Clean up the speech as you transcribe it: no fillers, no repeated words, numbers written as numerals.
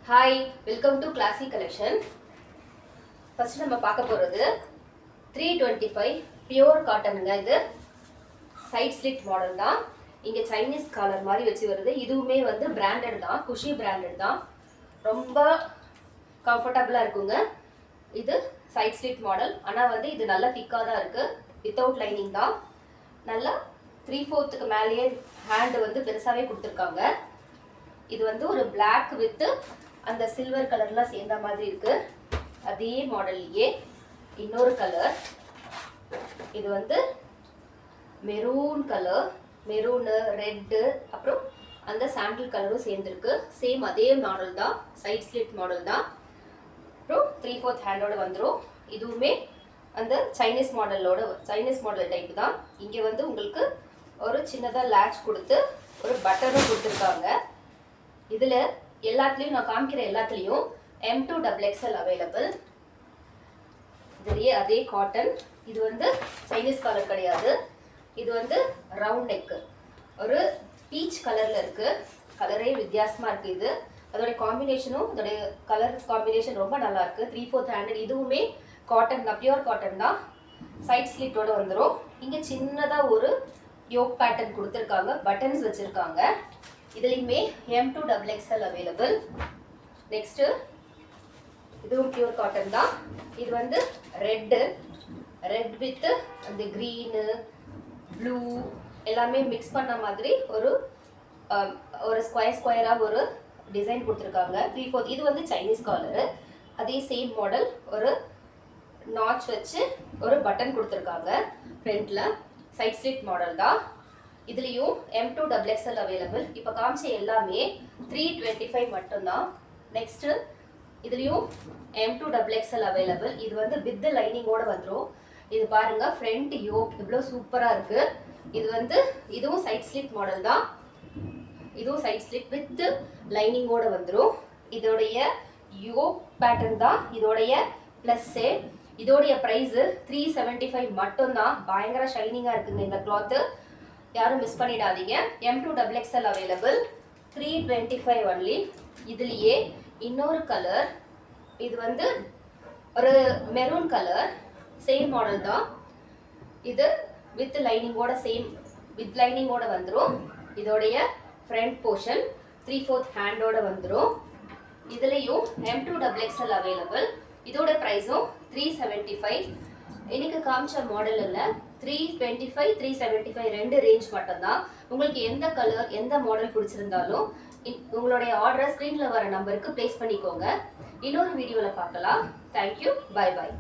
Hi, welcome to Classy Collection. First நம்ம பார்க்க போறது 325 pure cotton இது side slit model தான். இங்க Chinese collar மாதிரி வச்சு வருது. இதுவுமே வந்து branded தான், Kushi branded தான். ரொம்ப கம்ஃபர்ட்டபிளா இருக்குங்க. இது side slit model. ஆனா வந்து இது நல்ல திக்கா தான் இருக்கு. Without lining தான். நல்ல 3/4 க்கு மேலேயே ஹேண்ட் வந்து பெருசாவே கொடுத்திருக்காங்க. இது வந்து ஒரு black with அந்த சில்வர் கலர்லாம் சேர்ந்த மாதிரி இருக்கு. அதே மாடல்லையே இன்னொரு கலர், இது வந்து மெரூன் கலர், மெரூன், ரெட், அப்புறம் அந்த சாண்டில் கலரும் சேர்ந்துருக்கு. சேம் அதே மாடல் தான், சைட் ஸ்லிட் மாடல் தான். அப்புறம் 3/4 ஹேண்டோட வந்துடும். இதுவுமே அந்த சைனீஸ் மாடல் டைப் தான். இங்கே வந்து உங்களுக்கு ஒரு சின்னதாக லேட்ச் கொடுத்து ஒரு பட்டனும் கொடுத்துருக்காங்க. இதில் எல்லாத்துலேயும் நான் காமிக்கிற எல்லாத்துலேயும் M2 XXL அவைலபிள். இதுலேயே அதே காட்டன். இது வந்து சைனீஸ் கலர் கிடையாது, இது வந்து ரவுண்ட் நெக்கு, ஒரு பீச் கலரில் இருக்குது. கலரே வித்தியாசமாக இருக்குது. இது அதோடைய காம்பினேஷனும் அதோடைய கலர் காம்பினேஷன் ரொம்ப நல்லா இருக்குது. 3/4 ஹேண்டட். இதுவுமே காட்டன் தான், பியூர் காட்டன் தான். சைட் ஸ்லிட்டோட வந்துடும். இங்கே சின்னதாக ஒரு யோக் பேட்டர்ன் கொடுத்துருக்காங்க, பட்டன்ஸ் வச்சுருக்காங்க. இதுலேயுமே M2 XXL அவைலபிள். நெக்ஸ்ட்டு இதுவும் பியூர் காட்டன் தான். இது வந்து ரெட் வித் அந்த க்ரீனு, ப்ளூ எல்லாமே மிக்ஸ் பண்ண மாதிரி ஒரு ஸ்கொயராக ஒரு டிசைன் கொடுத்துருக்காங்க. 3/4. இது வந்து சைனீஸ் காலரு. அதே சேம் மாடல் ஒரு நாட்ச் வச்சு ஒரு பட்டன் கொடுத்துருக்காங்க ஃப்ரண்ட்டில். சைட் ஸ்லிட் மாடல் தான். இதுலேயும் M2 XXL அவைலபிள். இப்போ காமிச்ச எல்லாமே 325 மட்டும்தான். நெக்ஸ்ட்டு இதுலேயும் M2 XXL அவைலபிள். இது வந்து வித் லைனிங்கோட வந்துடும். இது பாருங்க, ஃப்ரண்ட் யோக் இவ்வளோ சூப்பராக இருக்குது. இது வந்து இதுவும் சைட் ஸ்லிட் மாடல் தான். இதுவும் சைட் ஸ்லிட் வித் லைனிங்கோட வந்துடும். இதோடைய யோக் பேட்டர்ன் தான் இதோடைய ப்ளஸ்ஸு. இதோடைய ப்ரைஸு 375 மட்டும்தான். பயங்கர ஷைனிங்காக இருக்குங்க இந்த கிளாத்து. யாரும் மிஸ் பண்ணிடாதீங்க. M2 XXL available. 325 ஒன்லி. இதுலேயே இன்னொரு கலர், இது வந்து ஒரு மெரூன் கலர், சேம் மாடல் தான். இது வித் லைனிங்கோட வந்துடும். இதோடைய ஃப்ரண்ட் போர்ஷன் 3/4 ஹேண்டோட வந்துடும். இதுலேயும் M2 XXL அவைலபிள். இதோட ப்ரைஸும் 375. இன்னைக்கு காமிச்ச மாடல் இல்லை, 325 375 ரெண்டு ரேஞ்ச் மட்டும்தான். உங்களுக்கு எந்த கலர் எந்த மாடல் பிடிச்சிருந்தாலும் உங்களுடைய ஆர்டரை ஸ்க்ரீனில் வர நம்பருக்கு பிளேஸ் பண்ணிக்கோங்க. இன்னொரு வீடியோவில் பார்க்கலாம். Thank you, bye bye.